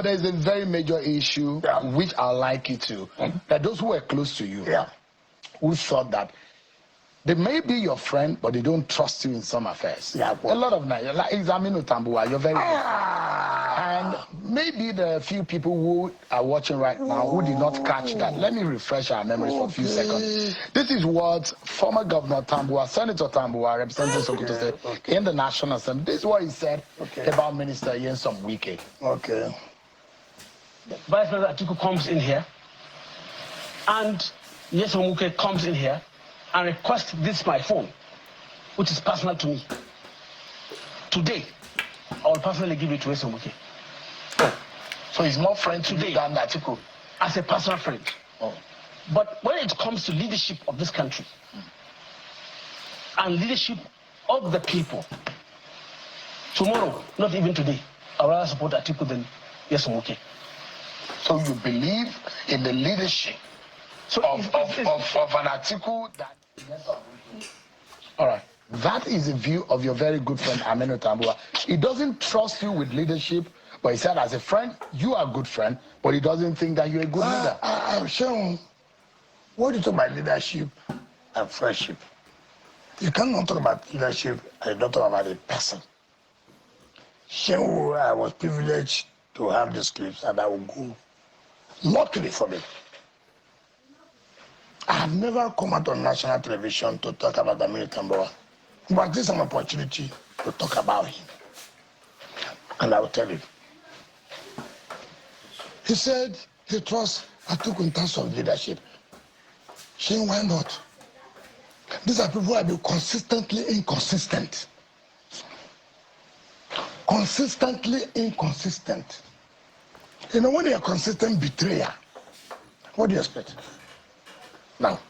There's a very major issue which I'd like you to, that those who were close to you, who thought that they may be your friend, but they don't trust you in some affairs. A lot of Nigerians, like Examino Tambua, you're very good. And maybe there are a few people who are watching right now who did not catch that. Let me refresh our memories for a few seconds. This is what former Governor Tambua, Senator Tambua, representing Sokoto State in the National Assembly. This is what he said about Minister Yensom Wike. Vice President Atiku comes in here, and Yensom Wike comes in here and requests this my phone, which is personal to me. Today, I will personally give it to Yensom Wike. So he's more friend today than Atiku? As a personal friend. But when it comes to leadership of this country and leadership of the people, tomorrow, not even today, I would rather support Atiku than Yensom Wike. So you believe in the leadership of an Atiku that... All right. That is the view of your very good friend, Aminu Tambua. He doesn't trust you with leadership, but he said as a friend, you are a good friend, but he doesn't think that you're a good leader. I'm sure. What do you talk about leadership and friendship? You cannot talk about leadership and not talk about a person. Sure, I was privileged to have these clips, and I will go. Luckily for me, I have never come out on national television to talk about Aminu Tambua, but this is an opportunity to talk about him. And I will tell you. He said he trusts Atiku in terms of leadership. Shane, why not? These are people who have been consistently inconsistent. Consistently inconsistent. You know, when you're a consistent betrayer, what do you expect? Now,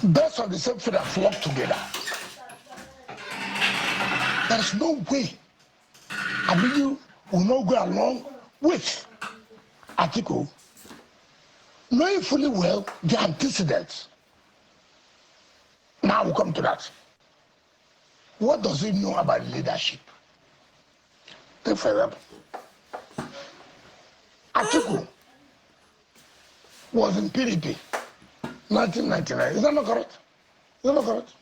birds of the same feather flock together. There's no way Aminu will not go along with Atiku, knowing fully well the antecedents. Now we'll come to that. What does he know about leadership? Take for example, Atiku was in PDP 1999. Is that not correct? Is that not correct?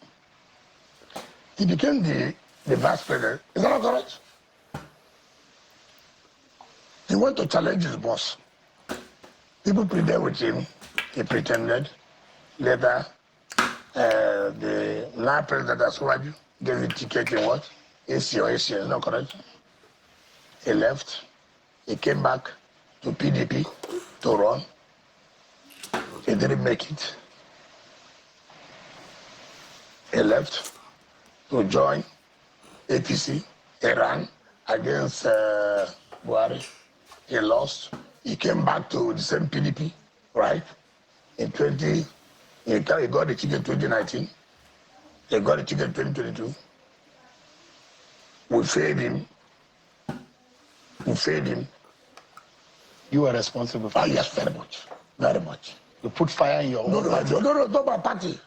He became the vice president. Is that not correct? He went to challenge his boss. People pleaded with him. He pretended. Later, the now president Asuwaju gave him ticket in what? AC or AC, is not correct? He left. He came back to PDP to run. He didn't make it. He left to join APC. He ran against Buhari. He lost. He came back to the same PDP, right? He got the ticket in 2019. He got the ticket in 2022. We failed him. We failed him. You were responsible for it? Yes, very much. Very much. You put fire in your own party? No, not my party.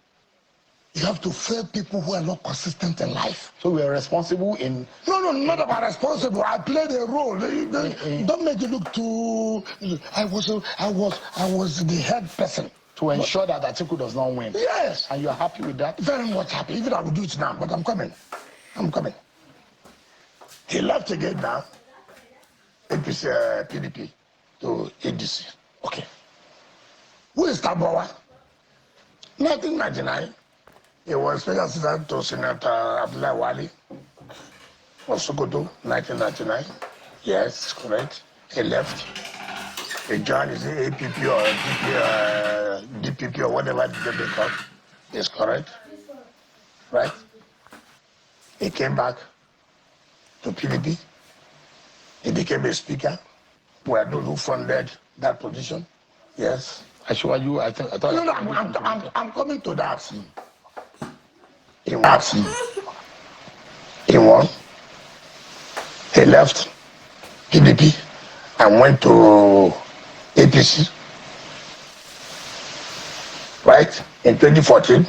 You have to fail people who are not consistent in life. So we are responsible in... No, not about responsible. I played a role. Don't make it look too... I was the head person. To ensure that Atiku does not win? Yes. And you're happy with that? Very much happy. Even I will do it now, but I'm coming. I'm coming. He left again now. APC, PDP to ADC. Okay. Who is Tabawa? 1999. He was special assistant to Senator Abdullah Wali of Sokoto, 1999. Yes, correct. He left. He joined his APP or DPP or whatever they call it. Yes, correct. Right? He came back to PDP. He became a speaker. We are those who funded that position. Yes. I thought No, I'm coming to that. He won. He won. He left PDP and went to APC. Right? In 2014.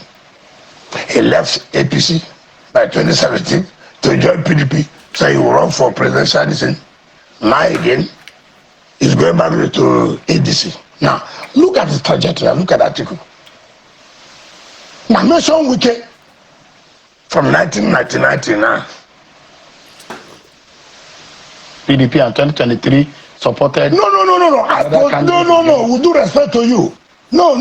He left APC by 2017 to join PDP. So he will run for presidential Now again, he's going back to ADC. Now, look at the trajectory. Look at the article. Now, mention Wike from 1999 to now. PDP and 2023 supported. No. No. With due respect to you. No.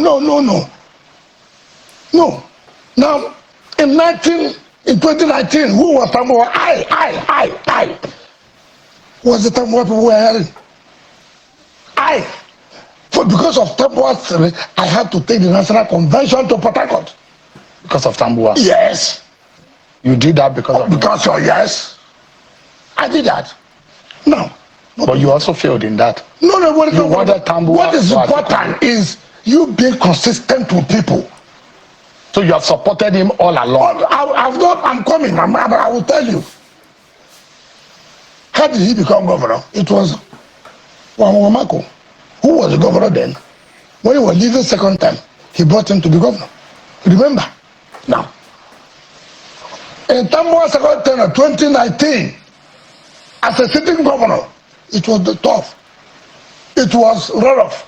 Now, in 2019, who was Tamboa? I. Was the Tamboa people were hearing? Because of Tamboa, I had to take the National Convention to Port Harcourt. Because of Tamboa? Yes. You did that because of... Because of, yes. I did that. No. But you also failed in that. No. You wanted Tamboa. What is important is you being consistent with people. So you have supported him all along. I'm coming. I will tell you. How did he become governor? It was Wamako, who was the governor then. When he was leaving second time, he brought him to be governor. Remember? Now, in Tamboa second term of 2019, as a sitting governor, it was tough. It was rough.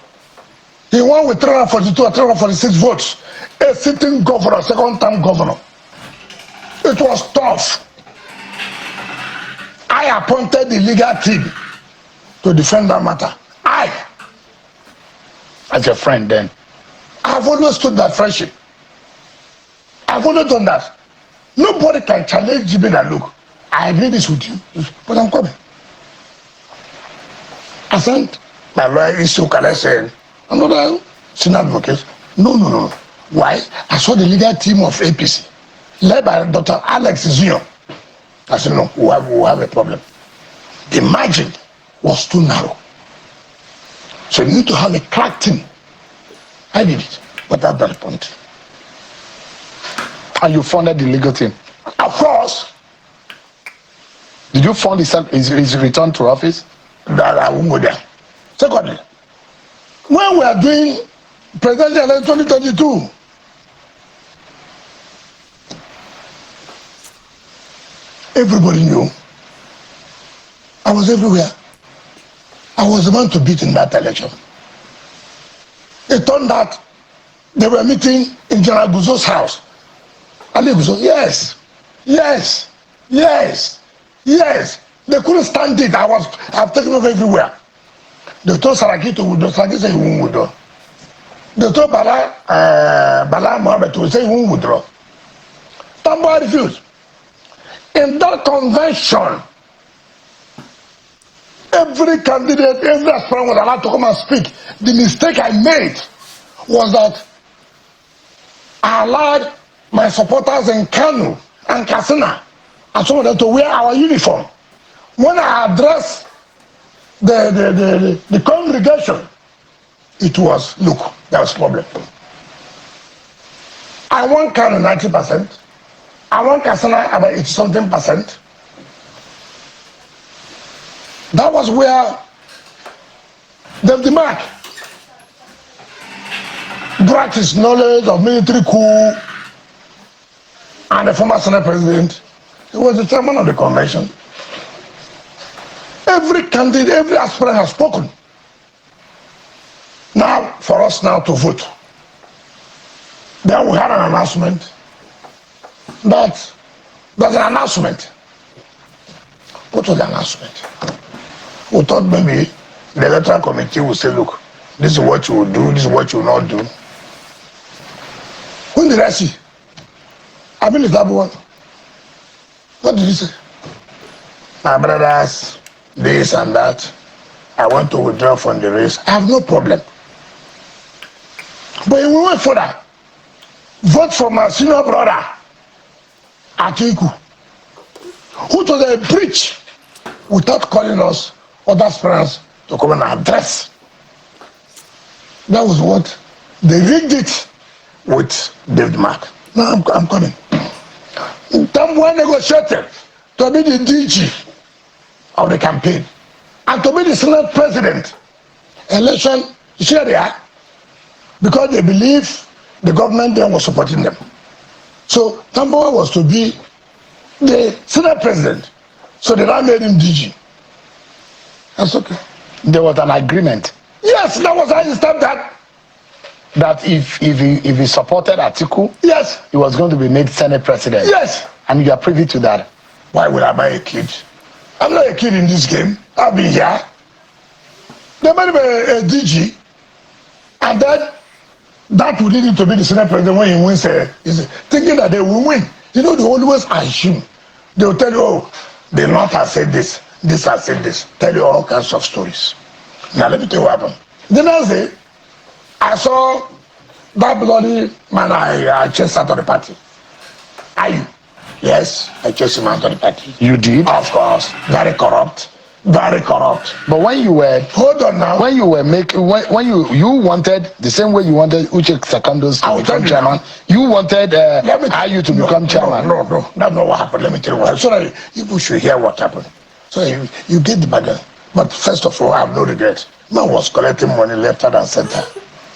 He won with 342 or 346 votes. A sitting governor, second term governor. It was tough. I appointed the legal team to defend that matter. As your friend then. I've always stood that friendship. I've always done that. Nobody can challenge me that look. I agree this with you, but I'm coming. I sent my lawyer Isu Kale saying, another senior advocate. No. Why? I saw the legal team of APC, led by Dr. Alex Zion. I said, no, we have a problem. The margin was too narrow. So you need to have a crack team. I did it, but at that point. And you funded the legal team? Of course. Did you fund his return to office? That I won't go there. Secondly, when we are doing presidential election 2022, everybody knew. I was everywhere. I was the one to beat in that election. It turned out they were meeting in General Guzo's house. Ali Guzo, yes. They couldn't stand it. I've taken off everywhere. They told Saraki to withdraw. Saraki said he won't withdraw. They told Bala Mohammed to say he won't withdraw. Tamboa refused. In that convention, every candidate, every aspirant was allowed to come and speak. The mistake I made was that I allowed my supporters in Kanu and Katsina and some of them to wear our uniform. When I addressed the congregation, it was, look, there was a problem. I want Kanu 90%. I want Katsina about 80-something%. That was where the mark brought his knowledge of military coup and the former Senate president. He was the chairman of the convention. Every candidate, every aspirant has spoken. Now, for us now to vote. Then we had an announcement that there's an announcement. What was the announcement? We thought maybe the electoral committee will say, look, this is what you will do, this is what you will not do. When did I see? I mean, it's that one. What did he say? My brothers, this and that. I want to withdraw from the race. I have no problem. But we went further. Vote for my senior brother, Atiku, who told a preach without calling us other aspirants to come and address. That was what they rigged it with David Mark. Now I'm coming. Tamboa negotiated to be the DG of the campaign and to be the Senate president. Election, you see they are, because they believe the government then was supporting them. So Tamboa was to be the Senate president. So they now made him DG. That's okay. There was an agreement. Yes, that was how you stopped that. That if he supported Atiku, yes, he was going to be made Senate president. Yes. And you are privy to that. Why would I buy a kid? I'm not a kid in this game. I'll be here. They made me a DG, and then that would need him to be the Senate president when he wins. Thinking that they will win. You know, they always assume. They will tell you, oh, the North has said this has said this. Tell you all kinds of stories. Now let me tell you what happened. Then I saw that bloody man I chased out of the party. Are you? Yes, I chased him out of the party. You did? Of course. Very corrupt. Very corrupt. But when you were hold on now. When you were making when you wanted the same way you wanted Uche Secondos to become chairman, you wanted Ayu to become chairman. No, that's not what happened. Let me tell you what. So that people should hear what happened. So you get the bargain. But first of all, I have no regret. Man was collecting money left and center.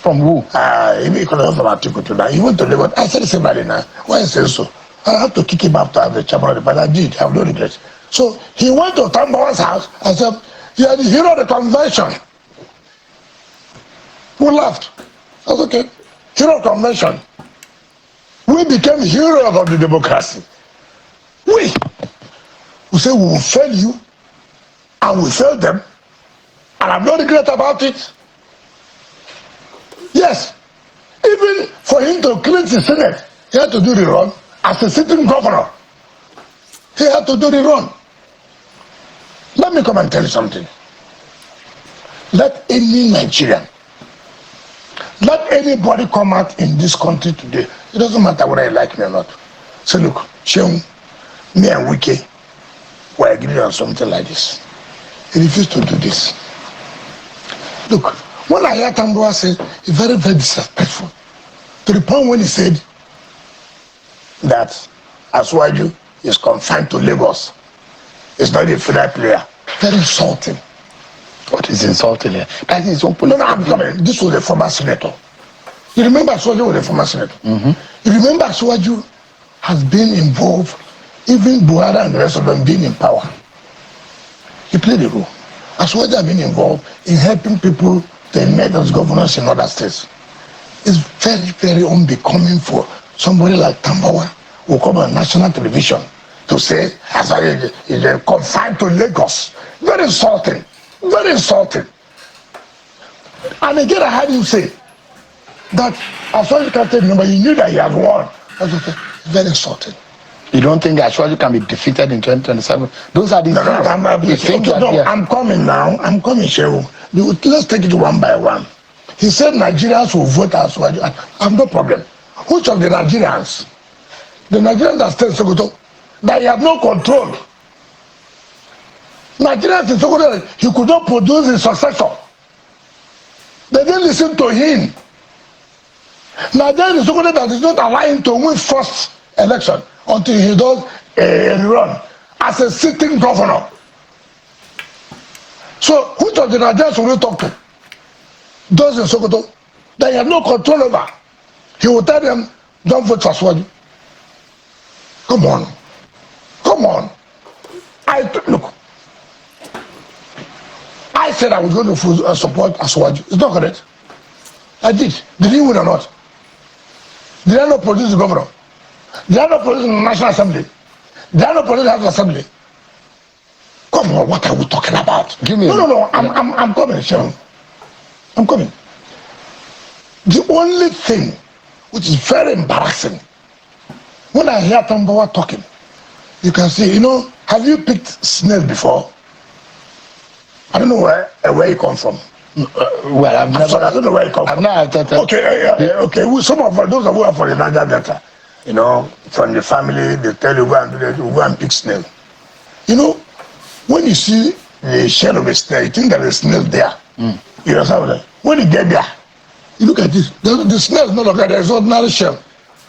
From who? He collected from Atiku to that. He went to Lagos. I said the same thing now. Why you say so? I have to kick him out to have the chairman of the party. I did. I have no regret. So he went to Tambawa's house and said, "You are the hero of the convention." We laughed. That's okay. Hero of convention. We became heroes of the democracy. We say we will fail you, and we failed them, and I have no regret about it. Yes, even for him to cleanse the Senate, he had to do the run. As a sitting governor, he had to do the run. Let me come and tell you something. Let any Nigerian, let anybody come out in this country today, it doesn't matter whether you like me or not. Say, look, Sheung, me and Wike were agreed on something like this. He refused to do this. Look, when I hear Tamboa say, it's very, very disrespectful. To the point when he said that Asuwaju is confined to Lagos. It's not a fair player. Very insulting. What is insulting here? That is his own political. No, I'm coming. This was a former senator. You remember Asuwaju was a former senator? Mm-hmm. You remember Asuwaju has been involved, even Buhari and the rest of them being in power. He played a role. Asuwaju has been involved in helping people to elect as governors in other states. It's very, very unbecoming for somebody like Tambawa who come on national television to say Asuwaju is confined to Lagos. Very insulting. Very insulting. And again, I heard him say that Asuwaju can't take the number. He knew that he had won. That's okay. Very insulting. You don't think Asuwaju can be defeated in 2027? Those are the I'm coming now. I'm coming, Shehu. Let's take it one by one. He said Nigerians will vote Asuwaju. I have no problem. Which of the Nigerians? The Nigerians that stay in Sokoto, that he have no control. Nigerians in Sokoto, he could not produce his successor. They didn't listen to him. Nigerians in Sokoto that is not allowing him to win first election until he does a run as a sitting governor. So which of the Nigerians will we talk to? Those in Sokoto that he have no control over. He will tell them, don't vote for Asuwaju. Come on. Come on. Look. I said I was going to support Asuwaju. It's not correct. I did. Did he win or not? Did I not produce the governor? Did I not produce the National Assembly? Did I not produce the House of Assembly? Come on, what are we talking about? Give me No. I'm coming, Sharon. I'm coming. The only thing which is very embarrassing, when I hear Tambawa talking, you can see, have you picked snail before? I don't know where you come from. Well, I don't know where you come from. Okay. Well, some of those who are from the Niger Delta, from the family, they tell you go and pick snail. When you see the shell of a snail, you think that there's a snail there. You know, when you get there, you look at this. The snail is not like that. There's ordinary shell.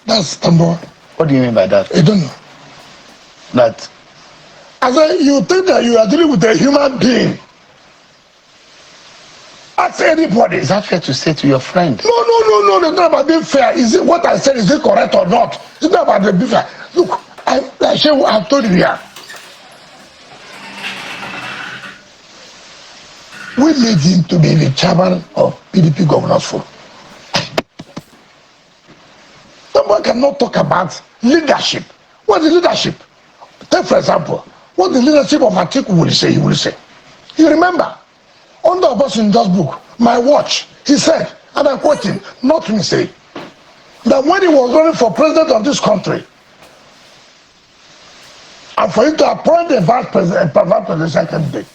That's Tambawa. What do you mean by that? I don't know. That? I said, you think that you are dealing with a human being. Ask anybody. Is that fair to say to your friend? No. It's not about being fair. Is it what I said? Is it correct or not? It's not about being fair. Look, I've told you here. we made him to be the chairman of PDP Governors Forum. Someone cannot talk about leadership. What is leadership? Take for example, what the leadership of Atiku will say, he will say. You remember, under Obasanjo's book, My Watch, he said, and I quote him, not me say, that when he was running for president of this country, and for him to appoint a vice presidential candidate,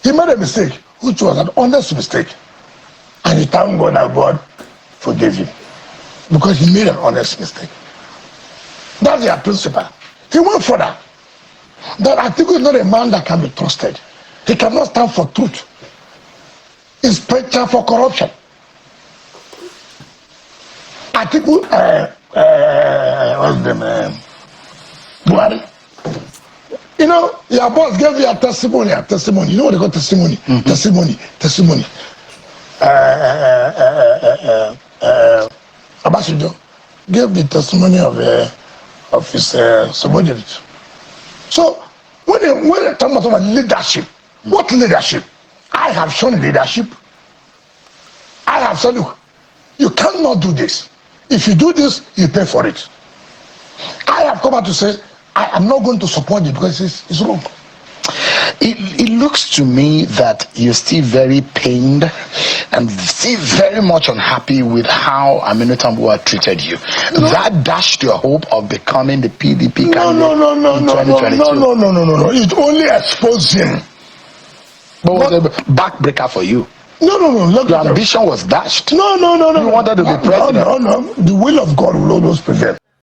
he made a mistake, which was an honest mistake. And he thanked God that God forgave him. Because he made an honest mistake. That's their principle. He went further. That Atiku is not a man that can be trusted. He cannot stand for truth. He's preacher for corruption. Atiku, what's the name? Buhari. You know, your boss gave you a testimony. You know what they call testimony? Testimony. Abasanjo gave the testimony of his subordinate. So when they talk about leadership, what leadership? I have shown leadership. I have said, look, you cannot do this. If you do this, you pay for it. I have come out to say, I am not going to support it because it's wrong. It looks to me that you're still very pained and still very much unhappy with how Aminu Tambuwal treated you. No. That dashed your hope of becoming the PDP candidate in 2022. No. It only exposed him. But was a backbreaker for you? No. Look, your ambition was dashed. No. You wanted to be president. No. The will of God will always prevail.